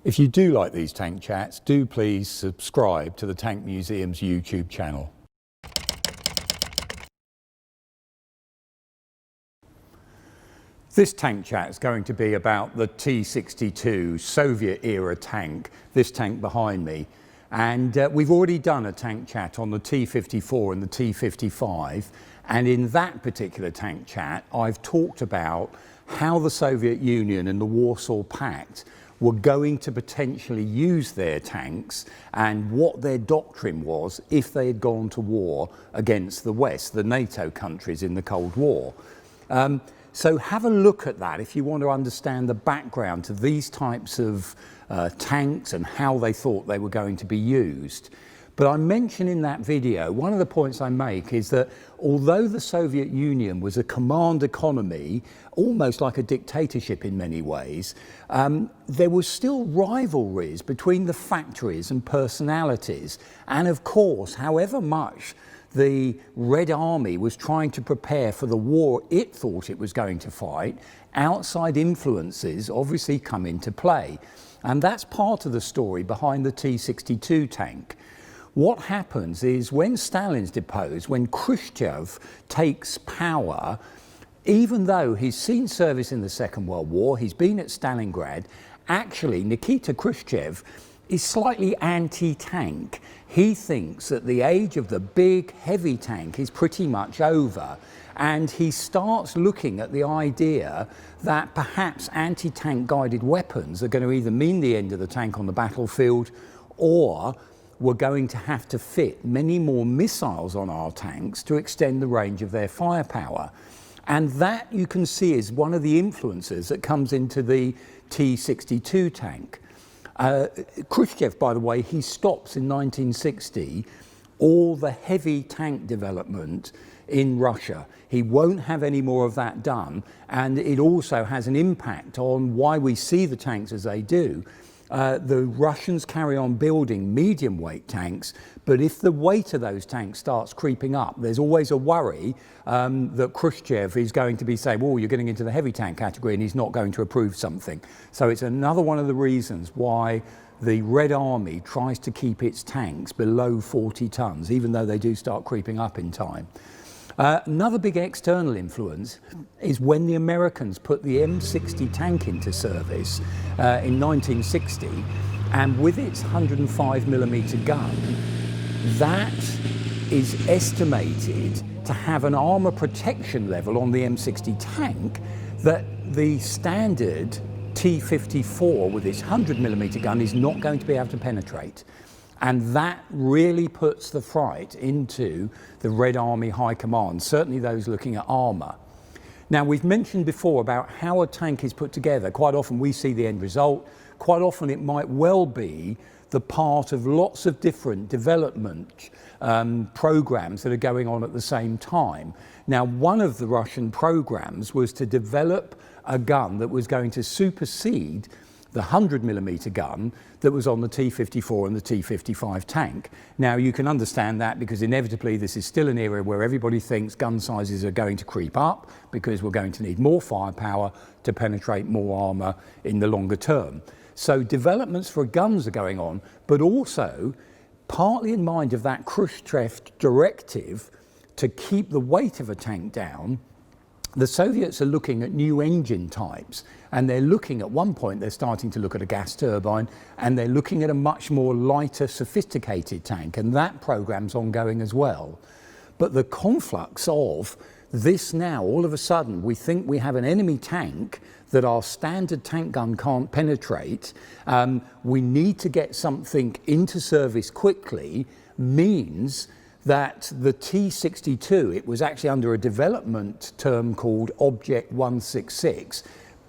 If you do like these tank chats, do please subscribe to the Tank Museum's YouTube channel. This tank chat is going to be about the T-62 Soviet-era tank, this tank behind me. And we've already done a tank chat on the T-54 and the T-55. And in that particular tank chat, I've talked about how the Soviet Union and the Warsaw Pact were going to potentially use their tanks and what their doctrine was if they had gone to war against the West, the NATO countries in the Cold War. So have a look at that if you want to understand the background to these types of tanks and how they thought they were going to be used. But I mentioned in that video, one of the points I make is that although the Soviet Union was a command economy, almost like a dictatorship in many ways, there was still rivalries between the factories and personalities. And of course, however much the Red Army was trying to prepare for the war it thought it was going to fight, outside influences obviously come into play. And that's part of the story behind the T-62 tank. What happens is when Stalin's deposed, when Khrushchev takes power, even though he's seen service in the Second World War, he's been at Stalingrad, actually Nikita Khrushchev is slightly anti-tank. He thinks that the age of the big, heavy tank is pretty much over. And he starts looking at the idea that perhaps anti-tank guided weapons are going to either mean the end of the tank on the battlefield, or we're going to have to fit many more missiles on our tanks to extend the range of their firepower. And that, you can see, is one of the influences that comes into the T-62 tank. Khrushchev, by the way, he stops in 1960 all the heavy tank development in Russia. He won't have any more of that done, and it also has an impact on why we see the tanks as they do. The Russians carry on building medium weight tanks, but if the weight of those tanks starts creeping up, there's always a worry that Khrushchev is going to be saying, oh, you're getting into the heavy tank category, and he's not going to approve something. So it's another one of the reasons why the Red Army tries to keep its tanks below 40 tons, even though they do start creeping up in time. Another big external influence is when the Americans put the M60 tank into service in 1960, and with its 105mm gun, that is estimated to have an armour protection level on the M60 tank that the standard T-54 with its 100mm gun is not going to be able to penetrate. And that really puts the fright into the Red Army High Command, certainly those looking at armour. Now, we've mentioned before about how a tank is put together. Quite often we see the end result. Quite often it might well be the part of lots of different development programs that are going on at the same time. Now, one of the Russian programs was to develop a gun that was going to supersede the 100mm gun that was on the T-54 and the T-55 tank. Now, you can understand that because inevitably this is still an era where everybody thinks gun sizes are going to creep up because we're going to need more firepower to penetrate more armour in the longer term. So developments for guns are going on, but also partly in mind of that Khrushchev directive to keep the weight of a tank down. The Soviets are looking at new engine types, and they're looking at one point, they're starting to look at a gas turbine, and they're looking at a much more lighter, sophisticated tank, and that program's ongoing as well. But the conflux of this now, all of a sudden, we think we have an enemy tank that our standard tank gun can't penetrate, we need to get something into service quickly, means that the T-62, it was actually under a development term called Object 166.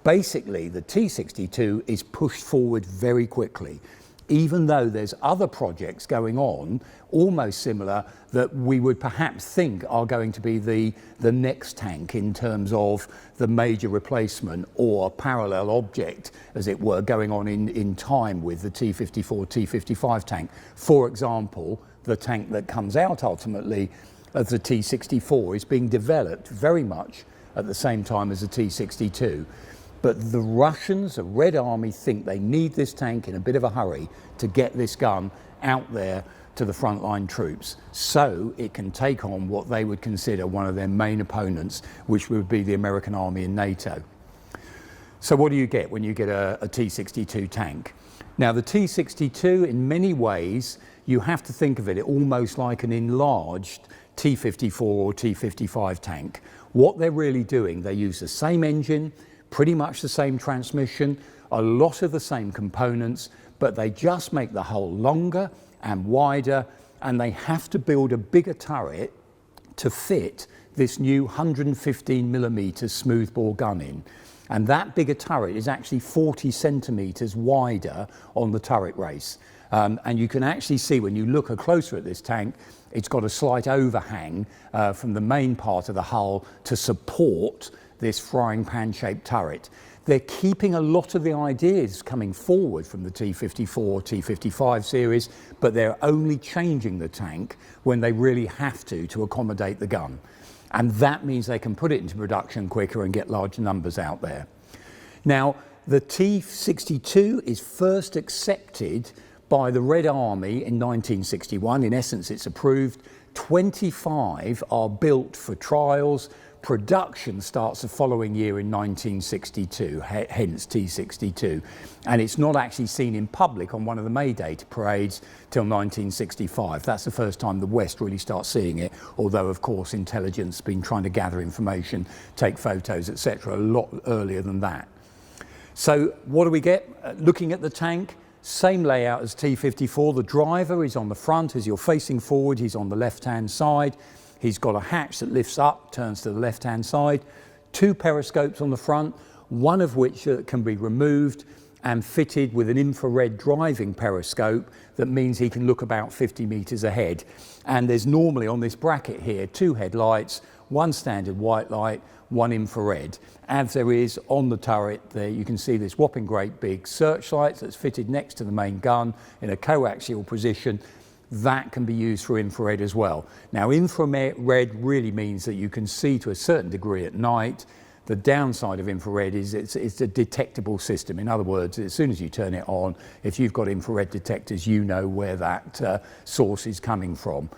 Basically, the T-62 is pushed forward very quickly, even though there's other projects going on, almost similar, that we would perhaps think are going to be the next tank in terms of the major replacement or parallel object, as it were, going on in time with the T-54, T-55 tank. For example, the tank that comes out ultimately of the T-64 is being developed very much at the same time as the T-62. But the Russians, the Red Army, think they need this tank in a bit of a hurry to get this gun out there to the frontline troops, so it can take on what they would consider one of their main opponents, which would be the American Army and NATO. So what do you get when you get a T-62 tank? Now the T-62, in many ways, you have to think of it almost like an enlarged T-54 or T-55 tank. What they're really doing, they use the same engine, pretty much the same transmission, a lot of the same components, but they just make the hull longer and wider, and they have to build a bigger turret to fit this new 115mm smoothbore gun in. And that bigger turret is actually 40 centimetres wider on the turret race. And you can actually see when you look closer at this tank, it's got a slight overhang from the main part of the hull to support this frying pan shaped turret. They're keeping a lot of the ideas coming forward from the T-54, T-55 series, but they're only changing the tank when they really have to accommodate the gun. And that means they can put it into production quicker and get large numbers out there. Now, the T-62 is first accepted by the Red Army in 1961. In essence, it's approved. 25 are built for trials. Production starts the following year in 1962, hence T-62. And it's not actually seen in public on one of the May Day parades till 1965. That's the first time the West really starts seeing it, although of course intelligence has been trying to gather information, take photos, etc. a lot earlier than that. So what do we get? Looking at the tank, same layout as T-54. The driver is on the front. As you're facing forward, he's on the left-hand side. He's got a hatch that lifts up, turns to the left-hand side, 2 periscopes on the front, one of which can be removed and fitted with an infrared driving periscope that means he can look about 50 meters ahead. And there's normally on this bracket here 2 headlights, 1 standard white light, 1 infrared. As there is on the turret there, you can see this whopping great big searchlight that's fitted next to the main gun in a coaxial position. That can be used for infrared as well. Now, infrared really means that you can see to a certain degree at night. The downside of infrared is it's a detectable system. In other words, as soon as you turn it on, if you've got infrared detectors, you know where that source is coming from.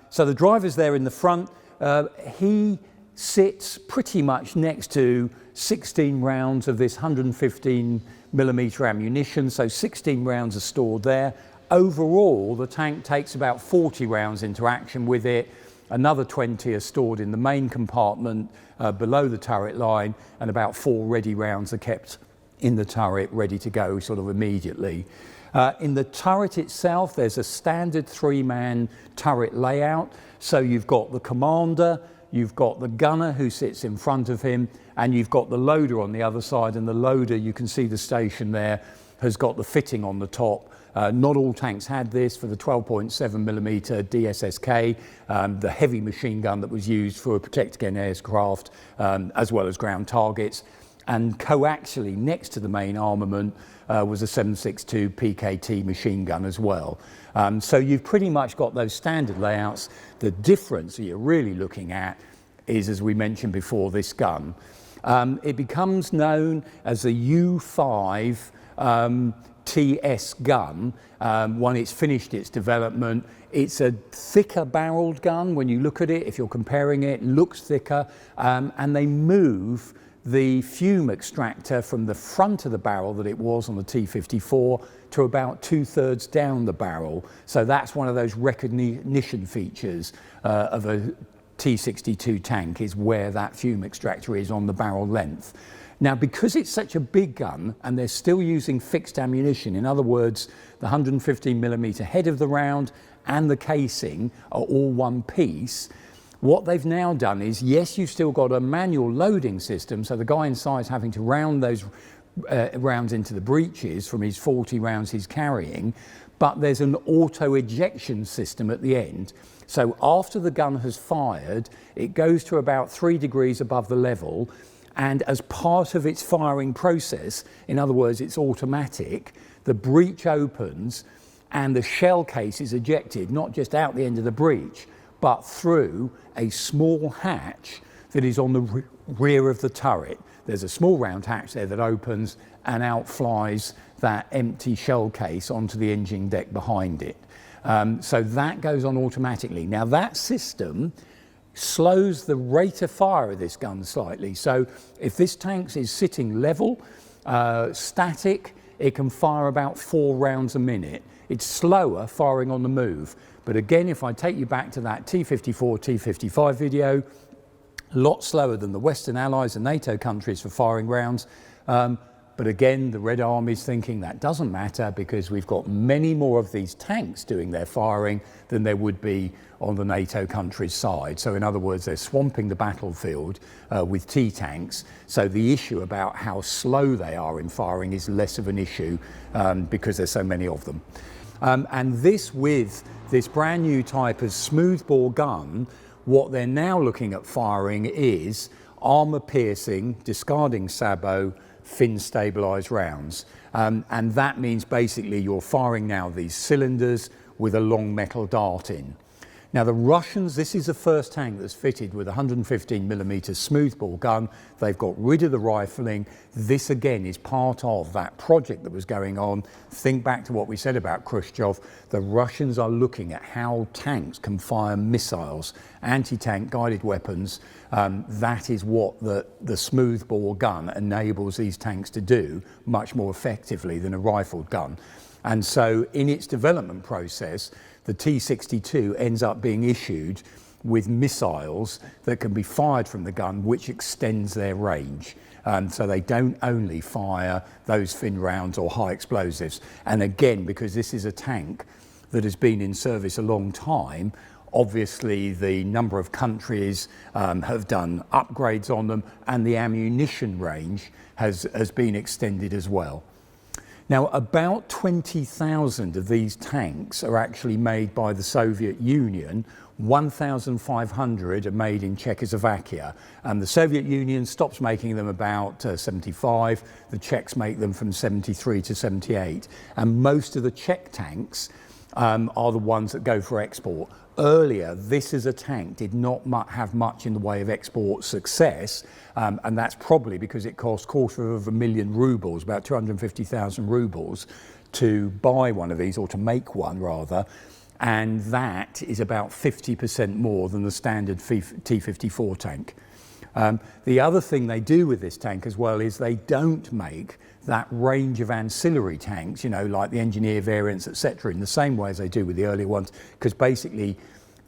So the driver's there in the front. He sits pretty much next to 16 rounds of this 115mm ammunition, so 16 rounds are stored there. Overall, the tank takes about 40 rounds into action with it. Another 20 are stored in the main compartment below the turret line, and about 4 ready rounds are kept in the turret ready to go sort of immediately. In the turret itself, there's a standard 3-man turret layout. So you've got the commander, you've got the gunner who sits in front of him, and you've got the loader on the other side. And the loader, you can see the station there, has got the fitting on the top. Not all tanks had this. For the 12.7mm DSSK, the heavy machine gun that was used for protect against aircraft, as well as ground targets. And coaxially next to the main armament was a 7.62 PKT machine gun as well. So you've pretty much got those standard layouts. The difference that you're really looking at is, as we mentioned before, this gun. It becomes known as the U5 TS gun when it's finished its development. It's a thicker barreled gun when you look at it. If you're comparing it, it looks thicker, and they move the fume extractor from the front of the barrel that it was on the T-54 to about 2/3 down the barrel. So that's one of those recognition features of a T-62 tank, is where that fume extractor is on the barrel length. Now, because it's such a big gun and they're still using fixed ammunition, in other words, the 115mm head of the round and the casing are all one piece, what they've now done is, yes, you've still got a manual loading system, so the guy inside is having to round those rounds into the breeches from his 40 rounds he's carrying, but there's an auto ejection system at the end. So after the gun has fired, it goes to about 3 degrees above the level, and as part of its firing process, in other words, it's automatic, the breech opens and the shell case is ejected, not just out the end of the breech, but through a small hatch that is on the rear of the turret. there's a small round hatch there that opens, and out flies that empty shell case onto the engine deck behind it. So that goes on automatically. Now that system slows the rate of fire of this gun slightly. So if this tank is sitting level, static, it can fire about 4 rounds a minute. It's slower firing on the move. But again, if I take you back to that T-54, T-55 video, a lot slower than the Western Allies and NATO countries for firing rounds. But again, the Red Army's thinking that doesn't matter because we've got many more of these tanks doing their firing than there would be on the NATO countries' side. So in other words, they're swamping the battlefield with T-tanks. So the issue about how slow they are in firing is less of an issue because there's so many of them. And this, with this brand new type of smoothbore gun, what they're now looking at firing is armour piercing, discarding sabot, fin stabilised rounds. And that means basically you're firing now these cylinders with a long metal dart in. Now the Russians, this is the first tank that's fitted with a 115mm smoothbore gun. They've got rid of the rifling. This again is part of that project that was going on. Think back to what we said about Khrushchev. The Russians are looking at how tanks can fire missiles, anti-tank guided weapons. That is what the smoothbore gun enables these tanks to do much more effectively than a rifled gun. And so in its development process, the T-62 ends up being issued with missiles that can be fired from the gun, which extends their range. So they don't only fire those fin rounds or high explosives. And again, because this is a tank that has been in service a long time, obviously the number of countries have done upgrades on them, and the ammunition range has been extended as well. Now, about 20,000 of these tanks are actually made by the Soviet Union. 1,500 are made in Czechoslovakia, and the Soviet Union stops making them about 75. The Czechs make them from 73 to 78, and most of the Czech tanks are the ones that go for export. Earlier, this as a tank did not have much in the way of export success, and that's probably because it cost $250,000 rubles, about 250,000 rubles, to buy one of these, or to make one rather, and that is about 50% more than the standard T-54 tank. The other thing they do with this tank as well is they don't make that range of ancillary tanks, you know, like the engineer variants, etc., in the same way as they do with the earlier ones, because basically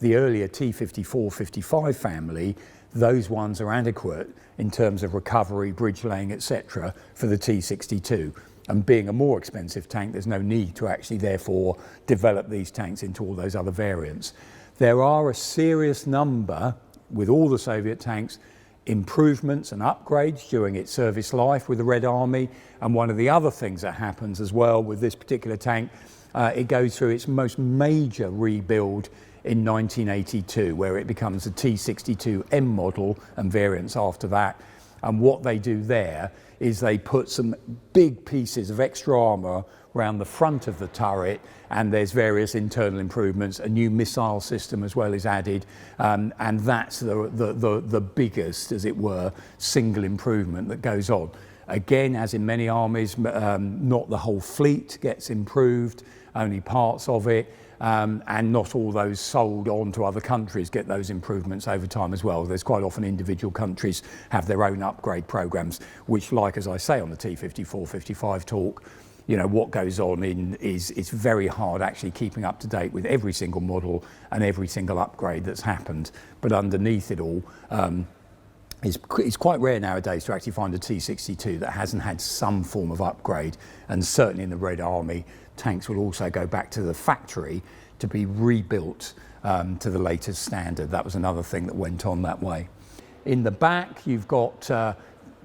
the earlier T-54, 55 family, those ones are adequate in terms of recovery, bridge laying, etc., for the T-62. And being a more expensive tank, there's no need to actually therefore develop these tanks into all those other variants. There are a serious number, with all the Soviet tanks, improvements and upgrades during its service life with the Red Army. And one of the other things that happens as well with this particular tank, it goes through its most major rebuild in 1982, where it becomes a T-62M model and variants after that. And what they do there is they put some big pieces of extra armour around the front of the turret, and there's various internal improvements. A new missile system as well is added, and that's the biggest, as it were, single improvement that goes on. Again, as in many armies, not the whole fleet gets improved, only parts of it, and not all those sold on to other countries get those improvements over time as well. There's quite often individual countries have their own upgrade programs, which, like as I say on the T-54, 55 talk, you know, what goes on is it's very hard actually keeping up to date with every single model and every single upgrade that's happened. But underneath it all, it's quite rare nowadays to actually find a T-62 that hasn't had some form of upgrade. And certainly in the Red Army, tanks will also go back to the factory to be rebuilt to the latest standard. That was another thing that went on that way. In the back, you've got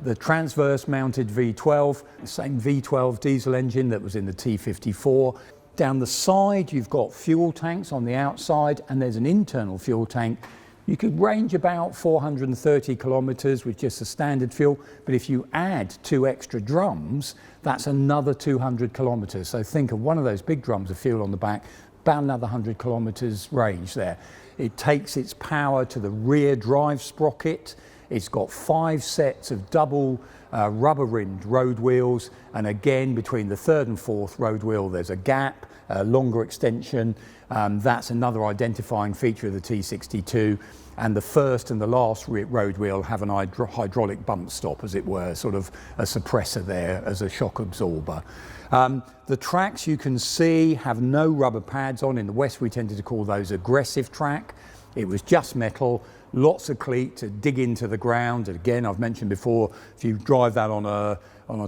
the transverse mounted V12, the same V12 diesel engine that was in the T-54. Down the side, you've got fuel tanks on the outside, and there's an internal fuel tank. You could range about 430 kilometers with just a standard fuel, but if you add 2 extra drums, that's another 200 kilometers. So think of one of those big drums of fuel on the back, about another 100 kilometers range there. It takes its power to the rear drive sprocket. It's got 5 sets of double rubber-rimmed road wheels, and again between the 3rd and 4th road wheel there's a gap, a longer extension. That's another identifying feature of the T-62, and the 1st and the last road wheel have an hydraulic bump stop, as it were, sort of a suppressor there as a shock absorber. The tracks you can see have no rubber pads on. In the West we tended to call those aggressive track. It was just metal, lots of cleat to dig into the ground. And again, I've mentioned before, if you drive that on a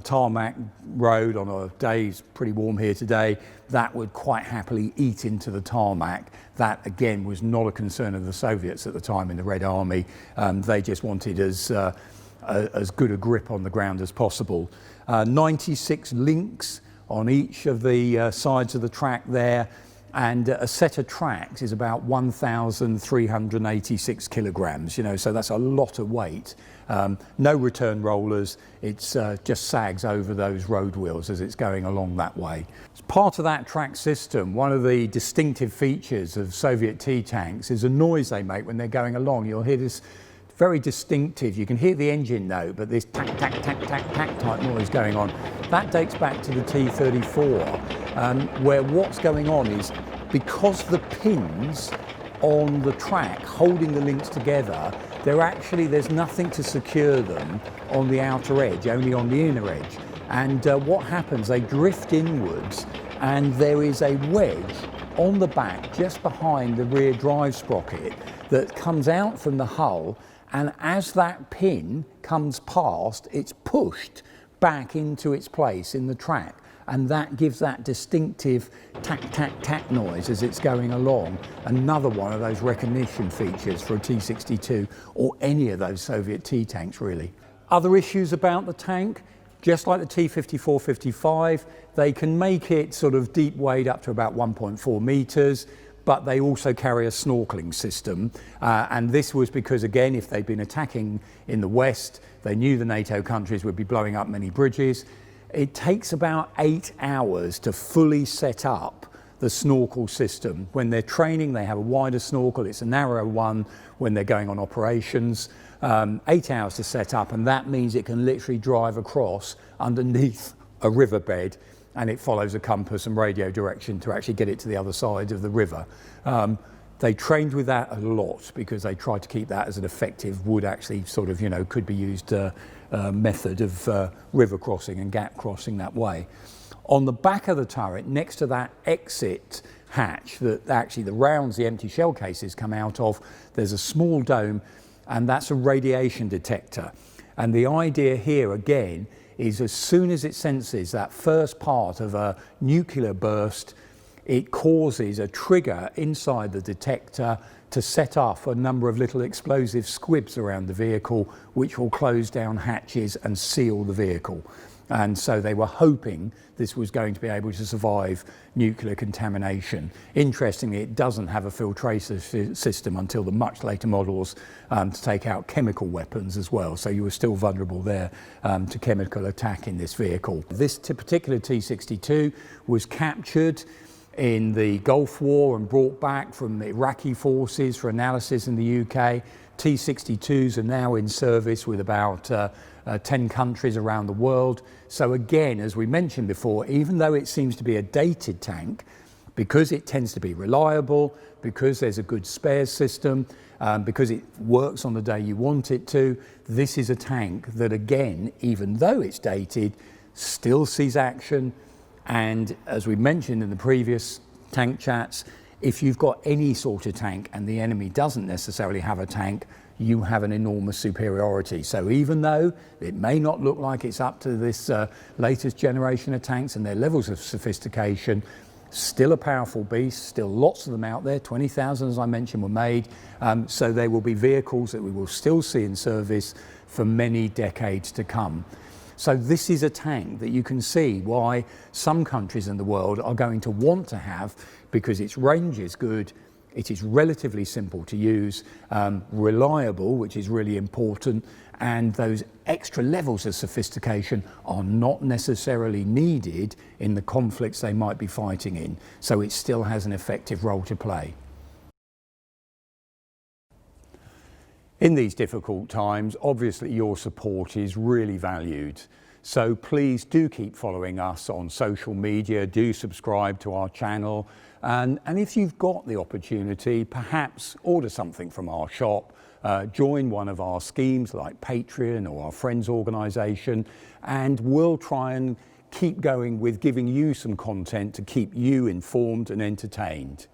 tarmac road on a day, it's pretty warm here today, that would quite happily eat into the tarmac. That again was not a concern of the Soviets at the time in the Red Army. They just wanted as good a grip on the ground as possible. 96 links on each of the sides of the track there, and a set of tracks is about 1,386 kilograms, you know, so that's a lot of weight. No return rollers, it's just sags over those road wheels as it's going along that way. As part of that track system, one of the distinctive features of Soviet T-tanks is a noise they make when they're going along. You'll hear this very distinctive, you can hear the engine note, but this tack, tack, tack, tack, tack type noise going on. That dates back to the T-34, where what's going on is, because the pins on the track holding the links together, there's nothing to secure them on the outer edge, only on the inner edge. And what happens, they drift inwards, and there is a wedge on the back just behind the rear drive sprocket that comes out from the hull, and as that pin comes past, it's pushed back into its place in the track, and that gives that distinctive tack, tack, tack noise as it's going along. Another one of those recognition features for a T-62 or any of those Soviet T-tanks really. Other issues about the tank, just like the T-54-55, they can make it sort of deep weight up to about 1.4 meters, but they also carry a snorkeling system. And this was because, again, if they'd been attacking in the West, they knew the NATO countries would be blowing up many bridges. It takes about 8 hours to fully set up the snorkel system. When they're training, they have a wider snorkel. It's a narrower one when they're going on operations. 8 hours to set up, and that means it can literally drive across underneath a riverbed, and it follows a compass and radio direction to actually get it to the other side of the river. They trained with that a lot because they tried to keep that as an effective, would actually sort of, you know, could be used method of river crossing and gap crossing that way. On the back of the turret, next to that exit hatch that actually the rounds, the empty shell cases come out of, there's a small dome, and that's a radiation detector. And the idea here again is, as soon as it senses that first part of a nuclear burst, it causes a trigger inside the detector to set off a number of little explosive squibs around the vehicle, which will close down hatches and seal the vehicle. And so they were hoping this was going to be able to survive nuclear contamination. Interestingly, it doesn't have a filtration system until the much later models to take out chemical weapons as well. So you were still vulnerable there to chemical attack in this vehicle. This particular T-62 was captured in the Gulf War and brought back from the Iraqi forces for analysis in the UK. T-62s are now in service with about 10 countries around the world. So again, as we mentioned before, even though it seems to be a dated tank, because it tends to be reliable, because there's a good spares system, because it works on the day you want it to, this is a tank that, again, even though it's dated, still sees action. And as we mentioned in the previous tank chats, if you've got any sort of tank and the enemy doesn't necessarily have a tank, you have an enormous superiority. So even though it may not look like it's up to this latest generation of tanks and their levels of sophistication, still a powerful beast, still lots of them out there, 20,000 as I mentioned were made, so they will be vehicles that we will still see in service for many decades to come. So this is a tank that you can see why some countries in the world are going to want to have, because its range is good, it is relatively simple to use, reliable, which is really important, and those extra levels of sophistication are not necessarily needed in the conflicts they might be fighting in. So it still has an effective role to play. In these difficult times, obviously your support is really valued. So please do keep following us on social media, do subscribe to our channel, and if you've got the opportunity, perhaps order something from our shop, join one of our schemes like Patreon or our Friends organisation, and we'll try and keep going with giving you some content to keep you informed and entertained.